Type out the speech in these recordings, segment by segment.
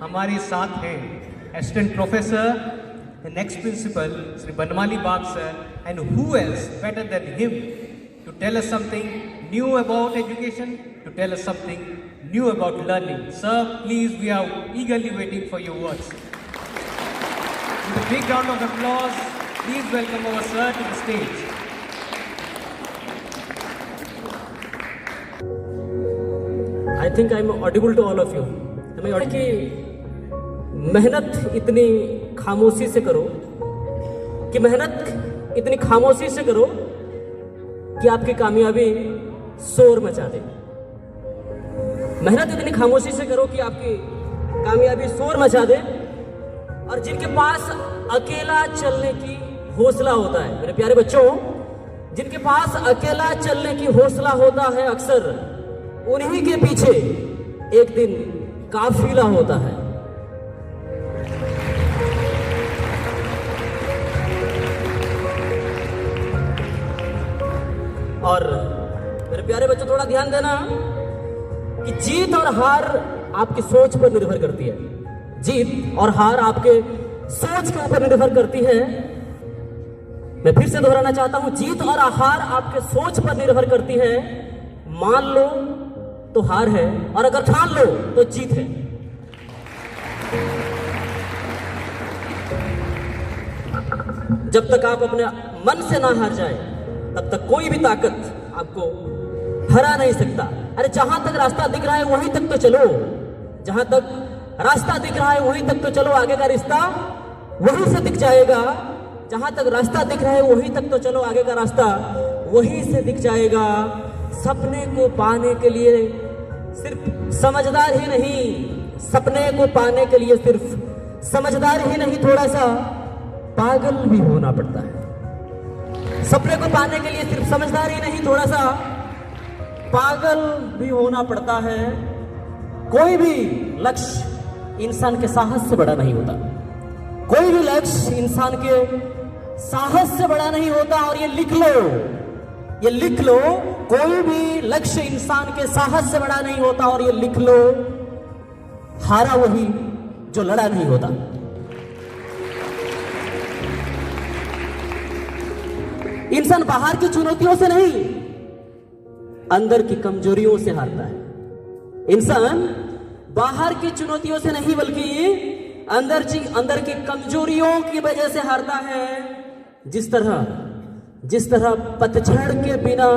हमारे साथ हैं assistant professor and ex-principal Sri Banmali Bagh sir, and who else better than him to tell us something new about education, to tell us something new about learning. Sir, please, we are eagerly waiting for your words. With a big round of applause, please welcome our sir to the stage. I think I am audible to all of you. हमें audible कि मेहनत इतनी खामोशी से करो कि इतनी खामोशी से करो कि आपकी कामयाबी शोर मचा दे। मेहनत इतनी खामोशी से करो कि आपकी कामयाबी शोर मचा दे। और जिनके पास अकेला चलने की हौसला होता है, मेरे प्यारे बच्चों, जिनके पास अकेला चलने की हौसला होता है, अक्सर उन्हीं के पीछे एक दिन काफिला होता है। और मेरे प्यारे बच्चों, थोड़ा ध्यान देना कि जीत और हार आपकी सोच पर निर्भर करती है। जीत और हार आपके सोच के ऊपर निर्भर करती है। मैं फिर से दोहराना चाहता हूं, जीत और हार आपके सोच पर निर्भर करती है। मान लो तो हार है, और अगर ठान लो तो जीत है। जब तक आप अपने मन से ना हार जाए, तब तक कोई भी ताकत आपको हरा नहीं सकता। अरे जहां तक रास्ता दिख रहा है वहीं तक तो चलो, जहां तक रास्ता दिख रहा है वहीं तक तो चलो, आगे का रिश्ता वहीं से दिख जाएगा। जहां तक रास्ता दिख रहा है वहीं तक तो चलो, आगे का रास्ता वहीं से दिख जाएगा। सपने को पाने के लिए सिर्फ समझदार ही नहीं, सपने को पाने के लिए सिर्फ समझदार ही नहीं, थोड़ा सा पागल भी होना पड़ता है। सपने को पाने के लिए सिर्फ समझदार ही नहीं, थोड़ा सा पागल भी होना पड़ता है। कोई भी लक्ष्य इंसान के साहस से बड़ा नहीं होता। कोई भी लक्ष्य इंसान के साहस से बड़ा नहीं होता। और ये लिख लो, ये लिख लो, कोई भी लक्ष्य इंसान के साहस से बड़ा नहीं होता। और ये लिख लो, हारा वही जो लड़ा नहीं होता। इंसान बाहर की चुनौतियों से नहीं, अंदर की कमजोरियों से हारता है। इंसान बाहर की चुनौतियों से नहीं, बल्कि अंदर की कमजोरियों की वजह से हारता है। जिस तरह पतझड़ के बिना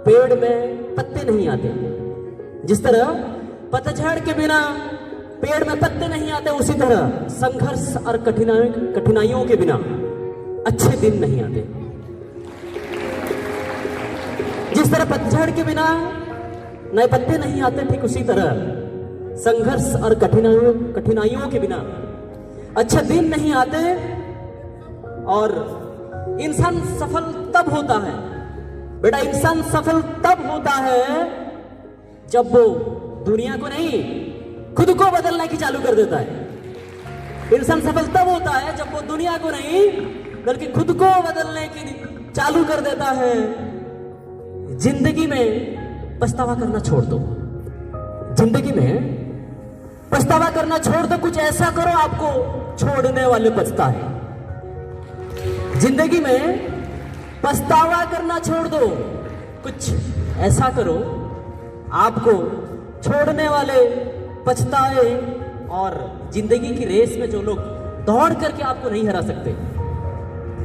पेड़ में पत्ते नहीं आते, जिस तरह पतझड़ के बिना पेड़ में पत्ते नहीं आते, उसी तरह संघर्ष और कठिनाइयों के बिना अच्छे दिन नहीं आते। जिस तरह पतझड़ के बिना नए पत्ते नहीं आते, ठीक उसी तरह संघर्ष और कठिनाइयों के बिना अच्छे दिन नहीं आते। और इंसान सफल तब होता है बेटा, इंसान सफल तब होता है जब वो दुनिया को नहीं, खुद को बदलने की चालू कर देता है। इंसान सफल तब होता है जब वो दुनिया को नहीं, बल्कि खुद को बदलने की चालू कर देता है। जिंदगी में पछतावा करना छोड़ दो। जिंदगी में पछतावा करना छोड़ दो। कुछ ऐसा करो आपको छोड़ने वाले पछताए। जिंदगी में पछतावा करना छोड़ दो। कुछ ऐसा करो आपको छोड़ने वाले पछताए। और जिंदगी की रेस में जो लोग दौड़ करके आपको नहीं हरा सकते,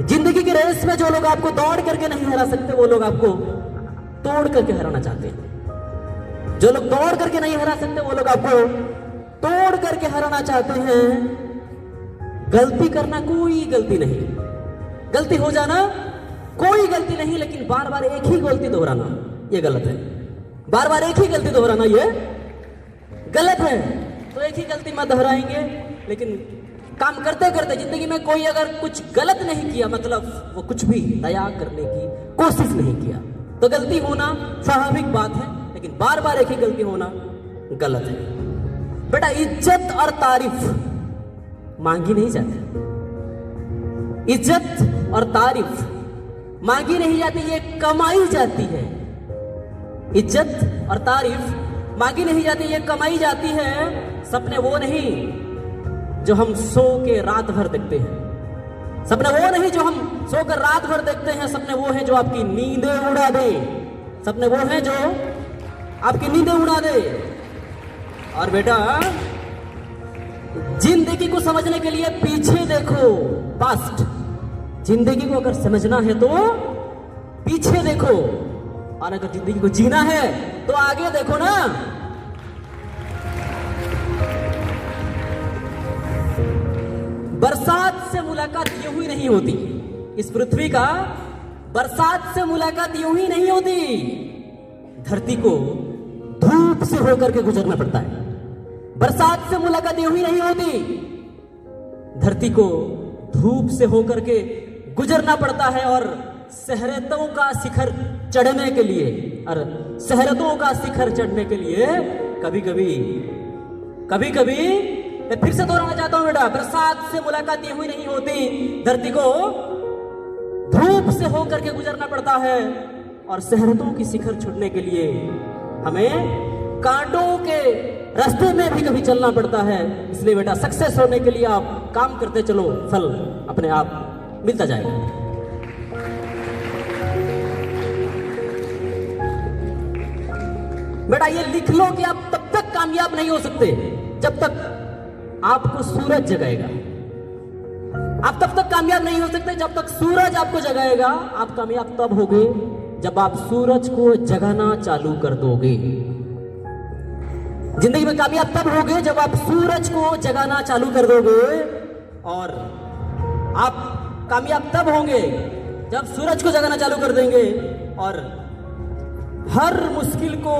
जिंदगी की रेस में जो लोग आपको दौड़ करके नहीं हरा सकते, वो लोग आपको तोड़ करके हराना चाहते हैं। जो लोग दौड़ करके नहीं हरा सकते, वो लोग आपको तोड़ करके हराना चाहते हैं। गलती करना कोई गलती नहीं, गलती हो जाना कोई गलती नहीं, लेकिन बार बार एक ही गलती दोहराना ये गलत है। बार बार एक ही गलती दोहराना ये गलत है। तो एक ही गलती मत दोहराएंगे, लेकिन काम करते करते जिंदगी में कोई अगर कुछ गलत नहीं किया, मतलब वो कुछ भी दया करने की कोशिश नहीं किया, तो गलती होना स्वाभाविक बात है। लेकिन बार बार एक ही गलती होना गलत है। बेटा, इज्जत और तारीफ मांगी नहीं जाती। इज्जत और तारीफ मांगी नहीं जाती, ये कमाई जाती है। इज्जत और तारीफ मांगी नहीं जाती, ये कमाई जाती है। सपने वो नहीं जो हम सो के रात भर देखते हैं, सपने वो नहीं जो हम सोकर रात भर देखते हैं, सपने वो हैं जो आपकी नींदें उड़ा दे, सपने वो हैं जो आपकी नींदें उड़ा दे। और बेटा जिंदगी को समझने के लिए पीछे देखो, पास्ट। जिंदगी को अगर समझना है तो पीछे देखो, और अगर जिंदगी को जीना है तो आगे देखो ना। बरसात से मुलाकात यूं ही नहीं होती, इस पृथ्वी का बरसात से मुलाकात यूं ही नहीं होती, धरती को धूप से होकर के गुजरना पड़ता है। बरसात से मुलाकात यूं ही नहीं होती, धरती को धूप से होकर के गुजरना पड़ता है। और शहरतों का शिखर चढ़ने के लिए, और शहरतों का शिखर चढ़ने के लिए कभी कभी मैं फिर से दोहराना चाहता हूं बेटा, बरसात से मुलाकात यूं ही नहीं होती, धरती को धूप से होकर के गुजरना पड़ता है। और शहरतों की शिखर छूटने के लिए हमें कांटों के रास्ते में भी कभी चलना पड़ता है। इसलिए बेटा सक्सेस होने के लिए आप काम करते चलो, फल अपने आप मिलता जाएगा। बेटा ये लिख लो कि आप तब तक कामयाब नहीं हो सकते जब तक आपको सूरज जगाएगा। आप तब तक कामयाब नहीं हो सकते जब तक सूरज आपको जगाएगा। आप कामयाब तब होगे जब आप सूरज को जगाना चालू कर दोगे। जिंदगी में कामयाब तब होगे जब आप सूरज को जगाना चालू कर दोगे, और आप कामयाब तब होंगे जब सूरज को जगाना चालू कर देंगे। और हर मुश्किल को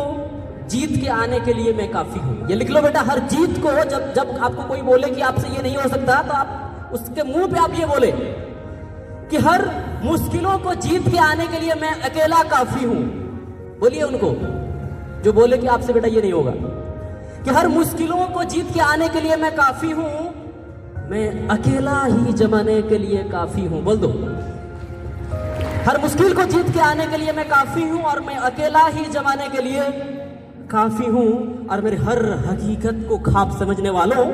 जीत के आने के लिए मैं काफी हूं, ये लिख लो बेटा। हर जीत को जब आपको कोई बोले कि आपसे ये नहीं हो सकता, तो आप उसके मुंह पे आप ये बोले कि हर मुश्किलों को जीत के आने के लिए मैं अकेला काफी हूं। बोलिए उनको जो बोले कि आपसे बेटा ये नहीं होगा, कि हर मुश्किलों को जीत के आने के लिए मैं काफी हूं, मैं अकेला ही जमाने के लिए काफी हूं। बोल दो, हर मुश्किल को जीत के आने के लिए मैं काफी हूं, और मैं अकेला ही जमाने के लिए काफी हूं। और मेरे हर हकीकत को ख्वाब समझने वालों,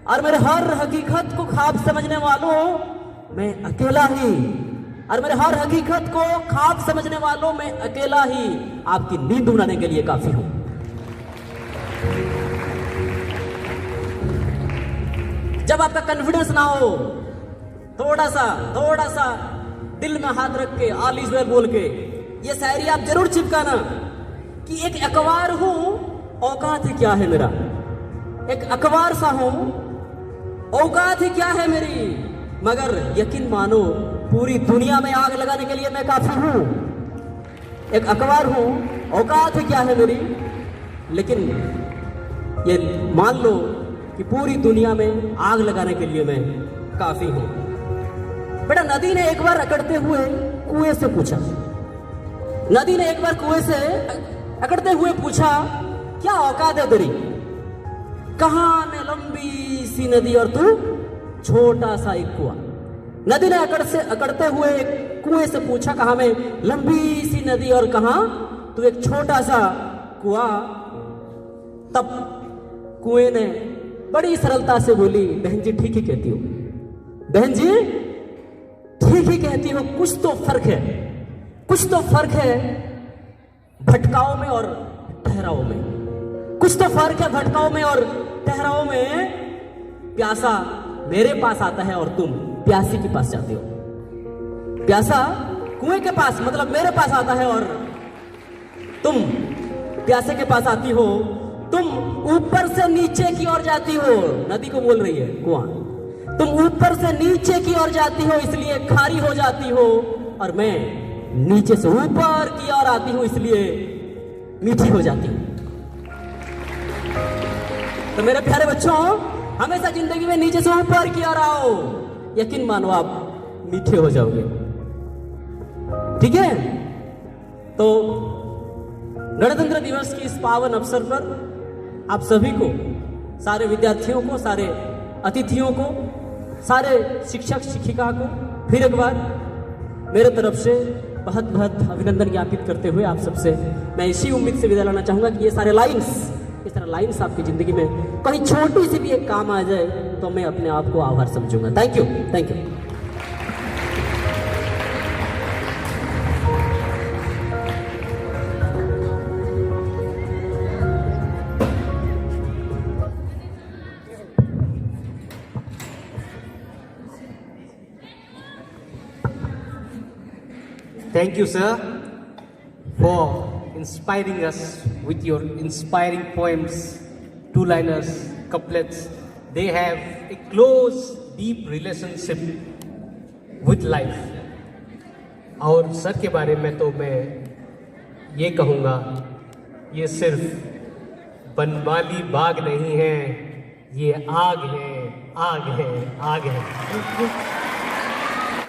और मेरे हर हकीकत को ख्वाब समझने वालों, मैं अकेला ही, और मेरे हर हकीकत को ख्वाब समझने वालों, मैं अकेला ही आपकी नींद उड़ाने के लिए काफी हूं। जब आपका कॉन्फिडेंस ना हो, थोड़ा सा दिल में हाथ रख के ऑल इज वेल बोल के ये शायरी आप जरूर चिपकाना कि एक अखबार हूं, औकात ही क्या है मेरा। एक अखबार सा हूं, औकात ही क्या है मेरी, मगर यकीन मानो पूरी दुनिया में आग लगाने के लिए मैं काफी हूं। एक अखबार हूं, औकात ही क्या है मेरी, लेकिन ये मान लो कि पूरी दुनिया में आग लगाने के लिए मैं काफी हूं। बेटा नदी ने एक बार अकड़ते हुए कुएं से पूछा, नदी ने एक बार कुएं से अकड़ते हुए पूछा, क्या औकात है तेरी, कहां मैं लंबी सी नदी और तू छोटा सा एक कुआं। नदी ने अकड़ते हुए कुएं से पूछा, कहां मैं लंबी सी नदी और कहां तू एक छोटा सा कुआं। तब कुएं ने बड़ी सरलता से बोली, बहन जी ठीक ही कहती हो, बहन जी ठीक ही कहती हो, कुछ तो फर्क है भटकाओ में और ठहराओ में, कुछ तो फर्क है भटकाओ में और ठहराओ में। प्यासा मेरे पास आता है और तुम प्यासी के पास जाते हो। प्यासा कुएं के पास मतलब मेरे पास आता है और तुम प्यासे के पास आती हो। तुम ऊपर से नीचे की ओर जाती हो, नदी को बोल रही है कुआं, तुम ऊपर से नीचे की ओर जाती हो इसलिए खारी हो जाती हो, और मैं नीचे से ऊपर की ओर आती हूं इसलिए मीठी हो जाती हूं। तो मेरे प्यारे बच्चों, हमेशा जिंदगी में नीचे से ऊपर की ओर आओ, यकीन मानो आप मीठे हो जाओगे। ठीक है? तो गणतंत्र दिवस की इस पावन अवसर पर आप सभी को, सारे विद्यार्थियों को, सारे अतिथियों को, सारे शिक्षक शिक्षिका को फिर एक बार मेरे तरफ से बहुत बहुत अभिनंदन ज्ञापित करते हुए आप सबसे मैं इसी उम्मीद से विदा लेना चाहूंगा कि ये सारे लाइंस, इस तरह लाइन्स आपकी ज़िंदगी में कहीं छोटी सी भी एक काम आ जाए तो मैं अपने आप को आभार समझूंगा। Thank you, thank you. Thank you, sir, for inspiring us with your inspiring poems, two-liners, couplets. They have a close, deep relationship with life. और सर के बारे में तो मैं ये कहूँगा, ये सिर्फ बनमाली बाग नहीं है, ये आग है, आग है, आग है।